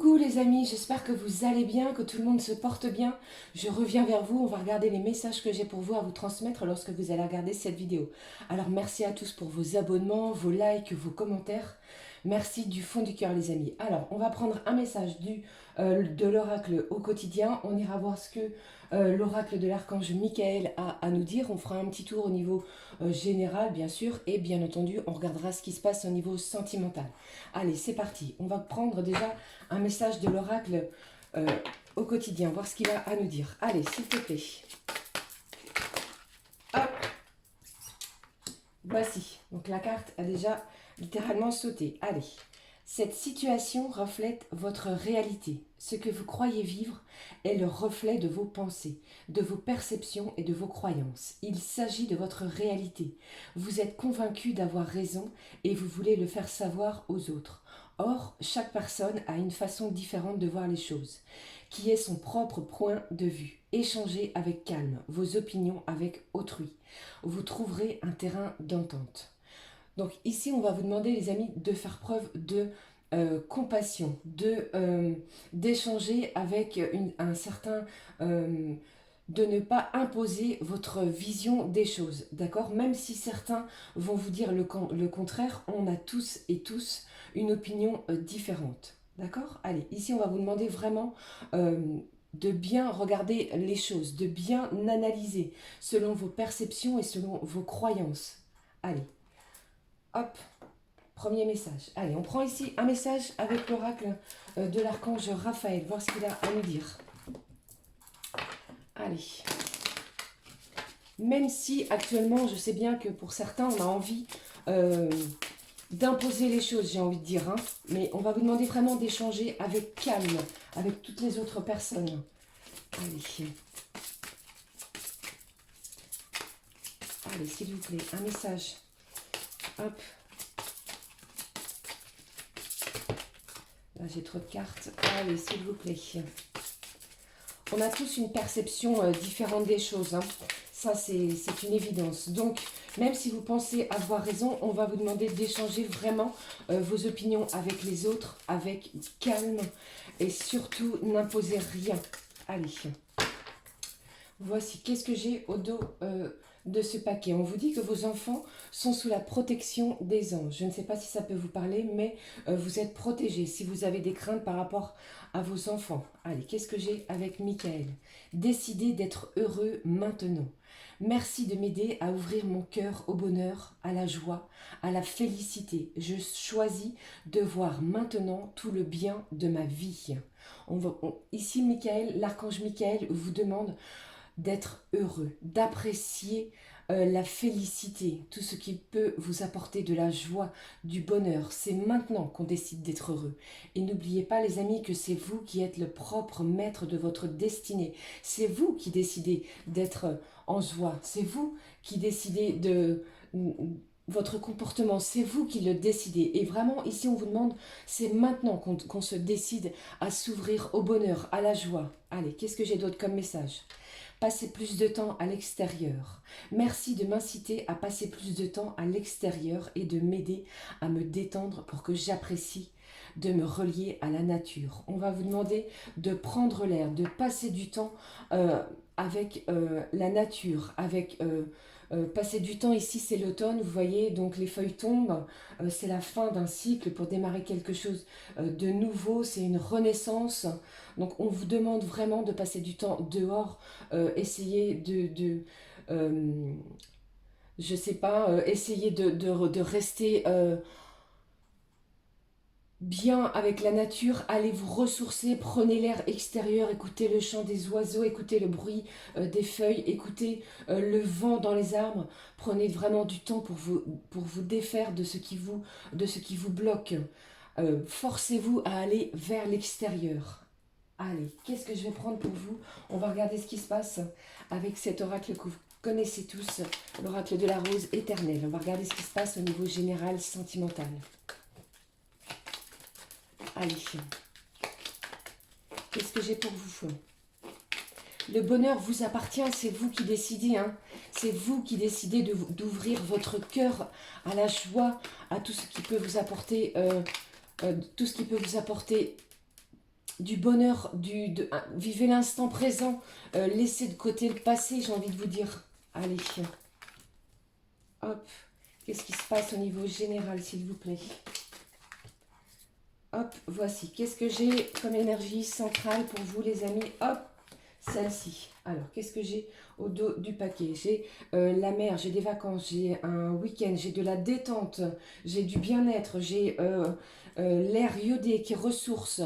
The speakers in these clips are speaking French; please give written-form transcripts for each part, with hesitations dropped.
Coucou les amis, j'espère que vous allez bien, que tout le monde se porte bien. Je reviens vers vous, on va regarder les messages que j'ai pour vous à vous transmettre lorsque vous allez regarder cette vidéo. Alors merci à tous pour vos abonnements, vos likes, vos commentaires. Merci du fond du cœur les amis. Alors on va prendre un message de l'oracle au quotidien. On ira voir ce que l'oracle de l'archange Michael a à nous dire. On fera un petit tour au niveau général bien sûr. Et bien entendu on regardera ce qui se passe au niveau sentimental. Allez c'est parti, on va prendre déjà un message de l'oracle au quotidien, voir ce qu'il a à nous dire. Allez, s'il te plaît. Hop. Voici. Donc la carte a déjà littéralement sauté. Allez. Cette situation reflète votre réalité. Ce que vous croyez vivre est le reflet de vos pensées, de vos perceptions et de vos croyances. Il s'agit de votre réalité. Vous êtes convaincu d'avoir raison et vous voulez le faire savoir aux autres. Or, chaque personne a une façon différente de voir les choses, qui est son propre point de vue. Échangez avec calme vos opinions avec autrui. Vous trouverez un terrain d'entente. Donc ici, on va vous demander, les amis, de faire preuve de compassion, d'échanger avec un certain... de ne pas imposer votre vision des choses, d'accord? Même si certains vont vous dire le contraire, on a tous et tous une opinion différente, d'accord? Allez, ici, on va vous demander vraiment... de bien regarder les choses, de bien analyser selon vos perceptions et selon vos croyances. Allez. Hop, premier message. Allez, on prend ici un message avec l'oracle de l'archange Raphaël. Voir ce qu'il a à nous dire. Allez. Même si actuellement, je sais bien que pour certains, on a envie d'imposer les choses, j'ai envie de dire. Hein, mais on va vous demander vraiment d'échanger avec calme, avec toutes les autres personnes. Allez. Allez, s'il vous plaît, un message. Hop. Là, j'ai trop de cartes. Allez, s'il vous plaît. On a tous une perception différente des choses. Hein. Ça, c'est une évidence. Donc, même si vous pensez avoir raison, on va vous demander d'échanger vraiment vos opinions avec les autres, avec calme. Et surtout, n'imposez rien. Allez. Voici, qu'est-ce que j'ai au dos de ce paquet. On vous dit que vos enfants sont sous la protection des anges. Je ne sais pas si ça peut vous parler, mais vous êtes protégés si vous avez des craintes par rapport à vos enfants. Allez, qu'est-ce que j'ai avec Michael? Décidez d'être heureux maintenant. Merci de m'aider à ouvrir mon cœur au bonheur, à la joie, à la félicité. Je choisis de voir maintenant tout le bien de ma vie. Ici, Michael, l'archange Michael vous demande d'être heureux, d'apprécier la félicité, tout ce qui peut vous apporter de la joie, du bonheur. C'est maintenant qu'on décide d'être heureux. Et n'oubliez pas les amis que c'est vous qui êtes le propre maître de votre destinée. C'est vous qui décidez d'être en joie. C'est vous qui décidez de... votre comportement, c'est vous qui le décidez. Et vraiment, ici, on vous demande, c'est maintenant qu'on se décide à s'ouvrir au bonheur, à la joie. Allez, qu'est-ce que j'ai d'autre comme message? Passer plus de temps à l'extérieur. Merci de m'inciter à passer plus de temps à l'extérieur et de m'aider à me détendre pour que j'apprécie de me relier à la nature. On va vous demander de prendre l'air, de passer du temps avec la nature, avec... passer du temps ici, c'est l'automne, vous voyez, donc les feuilles tombent, c'est la fin d'un cycle pour démarrer quelque chose de nouveau, c'est une renaissance. Donc on vous demande vraiment de passer du temps dehors, essayer je sais pas, essayer de rester bien avec la nature, allez vous ressourcer, prenez l'air extérieur, écoutez le chant des oiseaux, écoutez le bruit des feuilles, écoutez le vent dans les arbres, prenez vraiment du temps pour vous défaire de ce qui vous bloque. Forcez-vous à aller vers l'extérieur. Allez, qu'est-ce que je vais prendre pour vous? On va regarder ce qui se passe avec cet oracle que vous connaissez tous, l'oracle de la rose éternelle. On va regarder ce qui se passe au niveau général sentimental. Allez, qu'est-ce que j'ai pour vous? Le bonheur vous appartient, c'est vous qui décidez. Hein. C'est vous qui décidez d'ouvrir votre cœur à la joie, à tout ce qui peut vous apporter, tout ce qui peut vous apporter du bonheur, vivez l'instant présent, laissez de côté le passé, j'ai envie de vous dire. Allez, hop, qu'est-ce qui se passe au niveau général, s'il vous plaît? Hop, voici, qu'est-ce que j'ai comme énergie centrale pour vous, les amis? Hop, celle-ci. Alors, qu'est-ce que j'ai au dos du paquet? J'ai la mer, j'ai des vacances, j'ai un week-end, j'ai de la détente, j'ai du bien-être, j'ai l'air iodé qui ressource.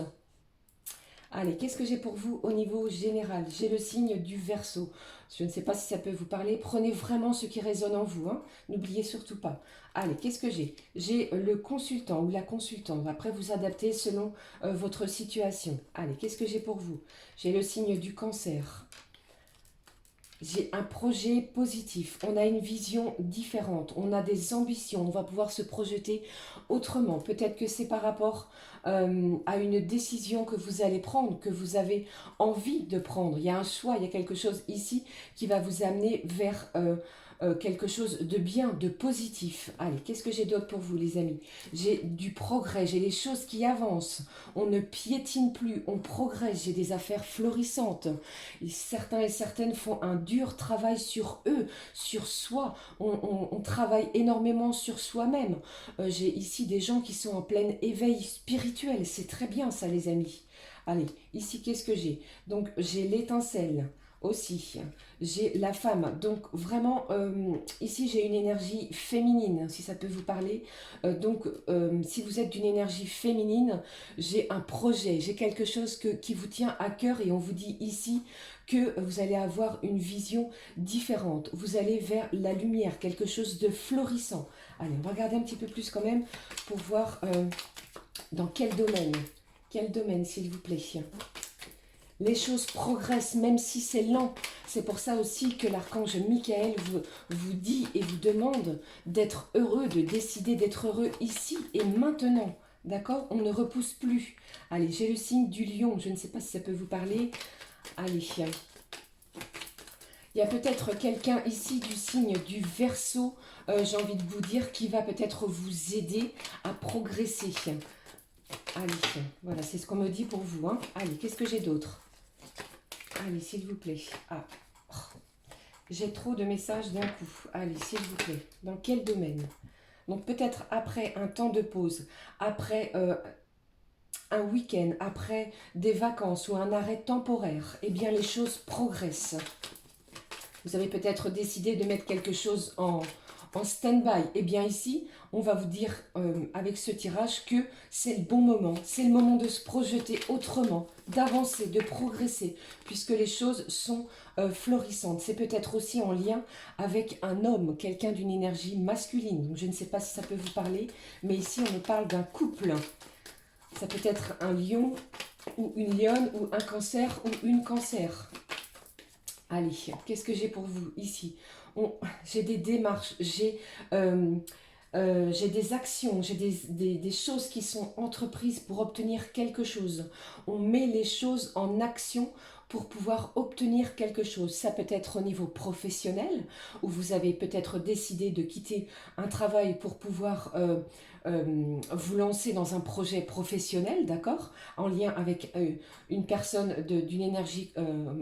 Allez, qu'est-ce que j'ai pour vous au niveau général? J'ai le signe du Verseau. Je ne sais pas si ça peut vous parler. Prenez vraiment ce qui résonne en vous, hein. N'oubliez surtout pas. Allez, qu'est-ce que j'ai? J'ai le consultant ou la consultante. Après, vous adaptez selon votre situation. Allez, qu'est-ce que j'ai pour vous? J'ai le signe du Cancer. J'ai un projet positif, on a une vision différente, on a des ambitions, on va pouvoir se projeter autrement. Peut-être que c'est par rapport à une décision que vous allez prendre, que vous avez envie de prendre. Il y a un choix, il y a quelque chose ici qui va vous amener vers quelque chose de bien, de positif. Allez, qu'est-ce que j'ai d'autre pour vous, les amis? J'ai du progrès, j'ai les choses qui avancent. On ne piétine plus, on progresse, j'ai des affaires florissantes. Et certains et certaines font un dur travail sur eux, sur soi. On travaille énormément sur soi-même. J'ai ici des gens qui sont en plein éveil spirituel. C'est très bien ça, les amis. Allez, ici, qu'est-ce que j'ai? Donc, j'ai l'étincelle aussi. J'ai la femme. Donc, vraiment, ici, j'ai une énergie féminine, si ça peut vous parler. Si vous êtes d'une énergie féminine, j'ai un projet, j'ai quelque chose qui vous tient à cœur et on vous dit ici que vous allez avoir une vision différente. Vous allez vers la lumière, quelque chose de florissant. Allez, on va regarder un petit peu plus quand même pour voir dans quel domaine. Quel domaine, s'il vous plaît? Les choses progressent, même si c'est lent. C'est pour ça aussi que l'archange Michael vous dit et vous demande d'être heureux, de décider d'être heureux ici et maintenant. D'accord? On ne repousse plus. Allez, j'ai le signe du lion. Je ne sais pas si ça peut vous parler. Allez. Il y a peut-être quelqu'un ici du signe du Verseau, j'ai envie de vous dire, qui va peut-être vous aider à progresser. Allez, voilà, c'est ce qu'on me dit pour vous, hein. Allez, qu'est-ce que j'ai d'autre? Allez, s'il vous plaît. Ah, j'ai trop de messages d'un coup. Allez, s'il vous plaît. Dans quel domaine? Donc peut-être après un temps de pause, après un week-end, après des vacances ou un arrêt temporaire, eh bien les choses progressent. Vous avez peut-être décidé de mettre quelque chose en stand-by. Eh bien ici, on va vous dire avec ce tirage que c'est le bon moment. C'est le moment de se projeter autrement, d'avancer, de progresser, puisque les choses sont florissantes. C'est peut-être aussi en lien avec un homme, quelqu'un d'une énergie masculine. Donc je ne sais pas si ça peut vous parler, mais ici on me parle d'un couple. Ça peut être un lion ou une lionne ou un cancer ou une cancer. Allez, qu'est-ce que j'ai pour vous ici? J'ai des démarches, j'ai des actions, j'ai des choses qui sont entreprises pour obtenir quelque chose. On met les choses en action pour pouvoir obtenir quelque chose. Ça peut être au niveau professionnel, où vous avez peut-être décidé de quitter un travail pour pouvoir vous lancer dans un projet professionnel, d'accord, en lien avec une personne d'une énergie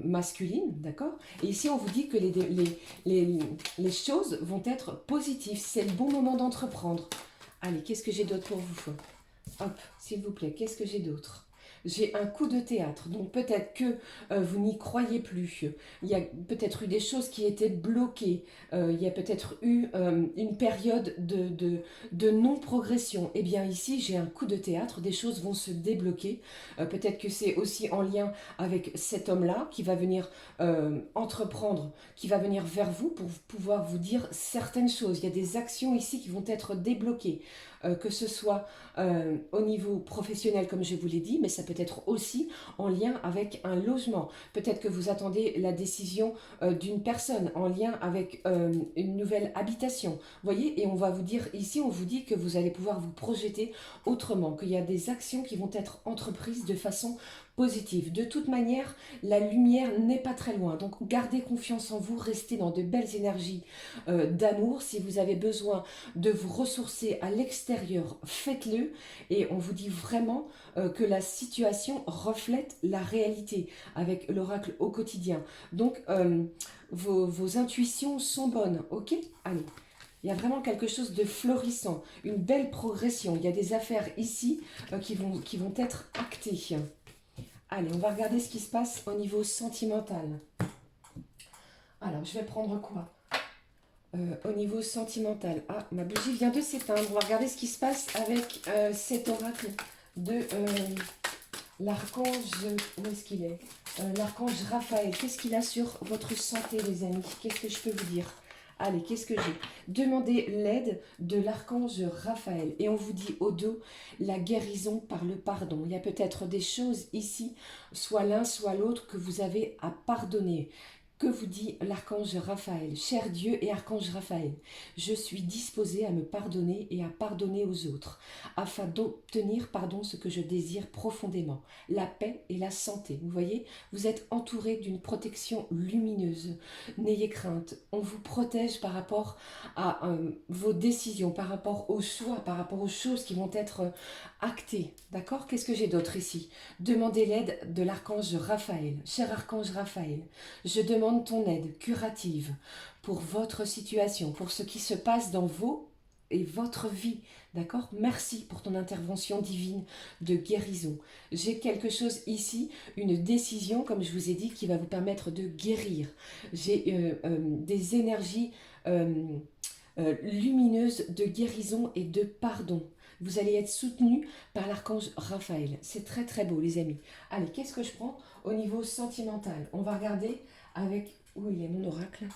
masculine, d'accord. Et ici, on vous dit que les choses vont être positives. C'est le bon moment d'entreprendre. Allez, qu'est-ce que j'ai d'autre pour vous? Hop, s'il vous plaît, qu'est-ce que j'ai d'autre? J'ai un coup de théâtre, donc peut-être que vous n'y croyez plus. Il y a peut-être eu des choses qui étaient bloquées. Il y a peut-être eu une période de non-progression. Eh bien ici, j'ai un coup de théâtre, des choses vont se débloquer. Peut-être que c'est aussi en lien avec cet homme-là qui va venir entreprendre, qui va venir vers vous pour pouvoir vous dire certaines choses. Il y a des actions ici qui vont être débloquées. Que ce soit au niveau professionnel, comme je vous l'ai dit, mais ça peut être aussi en lien avec un logement. Peut-être que vous attendez la décision d'une personne en lien avec une nouvelle habitation. Vous voyez, et on va vous dire ici, on vous dit que vous allez pouvoir vous projeter autrement, qu'il y a des actions qui vont être entreprises de façon positive. De toute manière, la lumière n'est pas très loin. Donc gardez confiance en vous, restez dans de belles énergies d'amour. Si vous avez besoin de vous ressourcer à l'extérieur, l'intérieur. Faites-le et on vous dit vraiment que la situation reflète la réalité avec l'oracle au quotidien. Donc, vos intuitions sont bonnes, ok? Allez. Il y a vraiment quelque chose de florissant, une belle progression. Il y a des affaires ici qui vont être actées. Allez, on va regarder ce qui se passe au niveau sentimental. Alors, je vais prendre quoi au niveau sentimental? Ah, ma bougie vient de s'éteindre. On va regarder ce qui se passe avec cet oracle de l'archange. Où est-ce qu'il est, l'archange Raphaël. Qu'est-ce qu'il a sur votre santé, les amis? Qu'est-ce que je peux vous dire? Allez, qu'est-ce que j'ai? Demandez l'aide de l'archange Raphaël. Et on vous dit au dos, la guérison par le pardon. Il y a peut-être des choses ici, soit l'un, soit l'autre, que vous avez à pardonner. Que vous dit l'archange Raphaël? Cher Dieu et archange Raphaël, je suis disposé à me pardonner et à pardonner aux autres, afin d'obtenir, pardon, ce que je désire profondément, la paix et la santé. Vous voyez, vous êtes entouré d'une protection lumineuse. N'ayez crainte, on vous protège par rapport à vos décisions, par rapport aux choix, par rapport aux choses qui vont être actées. D'accord? Qu'est-ce que j'ai d'autre ici? Demandez l'aide de l'archange Raphaël. Cher archange Raphaël, je demande ton aide curative pour votre situation, pour ce qui se passe dans vos et votre vie. D'accord? Merci pour ton intervention divine de guérison. J'ai quelque chose ici, une décision, comme je vous ai dit, qui va vous permettre de guérir. J'ai des énergies lumineuses de guérison et de pardon. Vous allez être soutenu par l'archange Raphaël. C'est très très beau, les amis. Allez, qu'est-ce que je prends au niveau sentimental? On va regarder avec... Où il est mon oracle?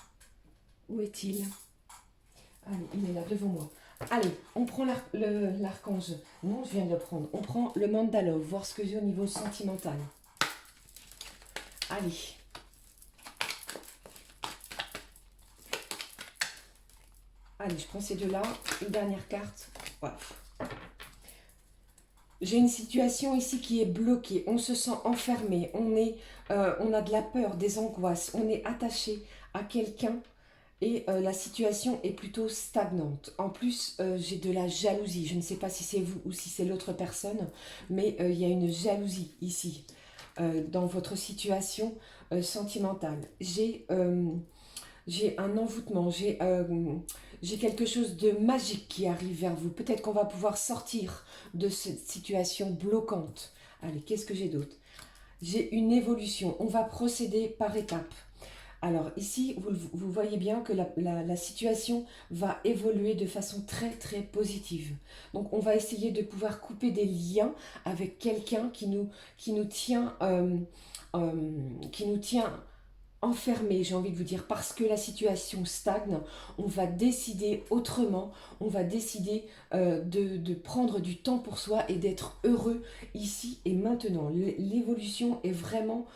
Où est-il? Allez, il est là devant moi. Allez, on prend l'archange. Non, je viens de le prendre. On prend le mandala, voir ce que j'ai au niveau sentimental. Allez. Allez, je prends ces deux-là. Une dernière carte. Voilà. J'ai une situation ici qui est bloquée. On se sent enfermé. On a de la peur, des angoisses. On est attaché à quelqu'un. Et la situation est plutôt stagnante. En plus, j'ai de la jalousie. Je ne sais pas si c'est vous ou si c'est l'autre personne, mais il y a une jalousie ici, dans votre situation sentimentale. J'ai un envoûtement, j'ai quelque chose de magique qui arrive vers vous. Peut-être qu'on va pouvoir sortir de cette situation bloquante. Allez, qu'est-ce que j'ai d'autre? J'ai une évolution. On va procéder par étapes. Alors ici, vous voyez bien que la situation va évoluer de façon très très positive. Donc on va essayer de pouvoir couper des liens avec quelqu'un qui nous tient enfermés, j'ai envie de vous dire, parce que la situation stagne. On va décider autrement, on va décider de prendre du temps pour soi et d'être heureux ici et maintenant. L'évolution est vraiment...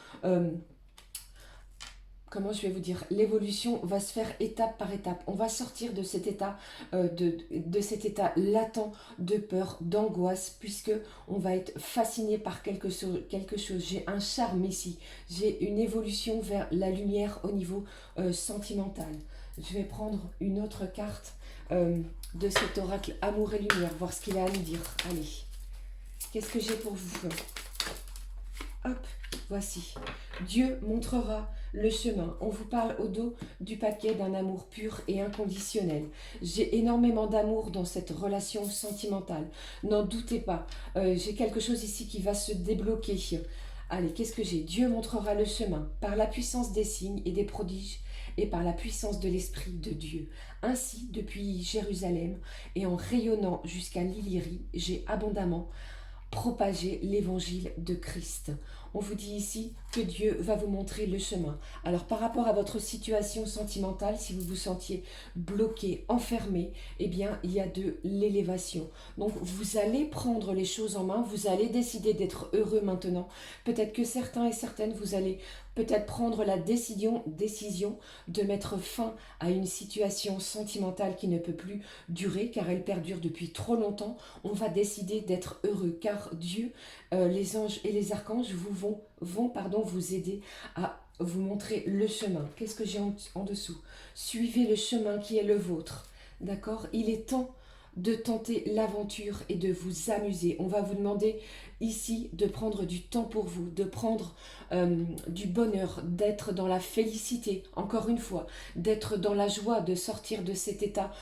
comment je vais vous dire, l'évolution va se faire étape par étape. On va sortir de cet état, de cet état latent de peur, d'angoisse, puisque on va être fasciné par quelque chose. J'ai un charme ici. J'ai une évolution vers la lumière au niveau sentimental. Je vais prendre une autre carte de cet oracle Amour et Lumière, voir ce qu'il a à nous dire. Allez, qu'est-ce que j'ai pour vous? Hop, voici. Dieu montrera le chemin. On vous parle au dos du paquet d'un amour pur et inconditionnel. J'ai énormément d'amour dans cette relation sentimentale. N'en doutez pas. J'ai quelque chose ici qui va se débloquer. Allez, qu'est-ce que j'ai? Dieu montrera le chemin par la puissance des signes et des prodiges et par la puissance de l'Esprit de Dieu. Ainsi, depuis Jérusalem et en rayonnant jusqu'à l'Illyrie, j'ai abondamment propager l'évangile de Christ. On vous dit ici que Dieu va vous montrer le chemin. Alors par rapport à votre situation sentimentale, si vous vous sentiez bloqué, enfermé, eh bien il y a de l'élévation. Donc vous allez prendre les choses en main, vous allez décider d'être heureux maintenant. Peut-être que certains et certaines, vous allez peut-être prendre la décision de mettre fin à une situation sentimentale qui ne peut plus durer car elle perdure depuis trop longtemps. On va décider d'être heureux car Dieu, les anges et les archanges vont vous aider à vous montrer le chemin. Qu'est-ce que j'ai en dessous? Suivez le chemin qui est le vôtre. D'accord? Il est temps de tenter l'aventure et de vous amuser. On va vous demander ici de prendre du temps pour vous, de prendre du bonheur, d'être dans la félicité, encore une fois, d'être dans la joie, de sortir de cet état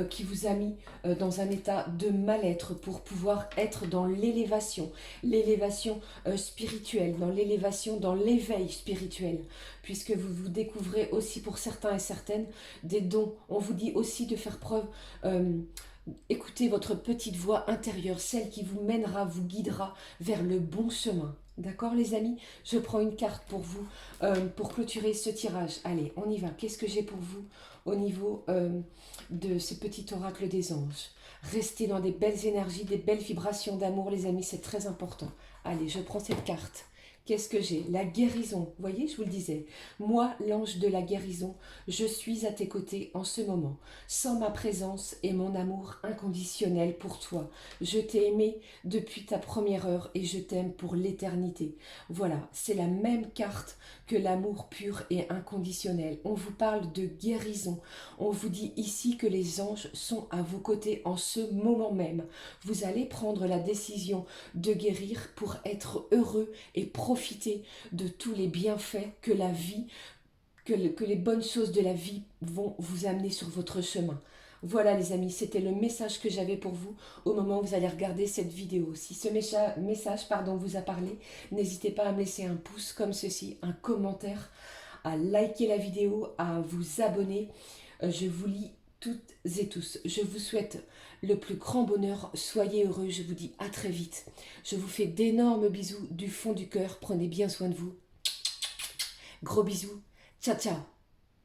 qui vous a mis dans un état de mal-être pour pouvoir être dans l'élévation spirituelle, dans l'élévation, dans l'éveil spirituel, puisque vous vous découvrez aussi pour certains et certaines des dons. On vous dit aussi de faire preuve, écoutez votre petite voix intérieure, celle qui vous mènera, vous guidera vers le bon chemin. D'accord les amis? Je prends une carte pour vous, pour clôturer ce tirage. Allez, on y va. Qu'est-ce que j'ai pour vous au niveau de ce petit oracle des anges? Restez dans des belles énergies, des belles vibrations d'amour les amis, c'est très important. Allez, je prends cette carte. Qu'est-ce que j'ai? La guérison. Vous voyez, je vous le disais. Moi, l'ange de la guérison, je suis à tes côtés en ce moment. Sans ma présence et mon amour inconditionnel pour toi. Je t'ai aimé depuis ta première heure et je t'aime pour l'éternité. Voilà, c'est la même carte que l'amour pur et inconditionnel. On vous parle de guérison. On vous dit ici que les anges sont à vos côtés en ce moment même. Vous allez prendre la décision de guérir pour être heureux et profiter de tous les bienfaits que la vie, que les bonnes choses de la vie vont vous amener sur votre chemin. Voilà les amis, c'était le message que j'avais pour vous au moment où vous allez regarder cette vidéo. Si ce message vous a parlé, n'hésitez pas à me laisser un pouce comme ceci, un commentaire, à liker la vidéo, à vous abonner. Je vous lis toutes et tous. Je vous souhaite le plus grand bonheur. Soyez heureux. Je vous dis à très vite. Je vous fais d'énormes bisous du fond du cœur. Prenez bien soin de vous. Gros bisous. Ciao, ciao.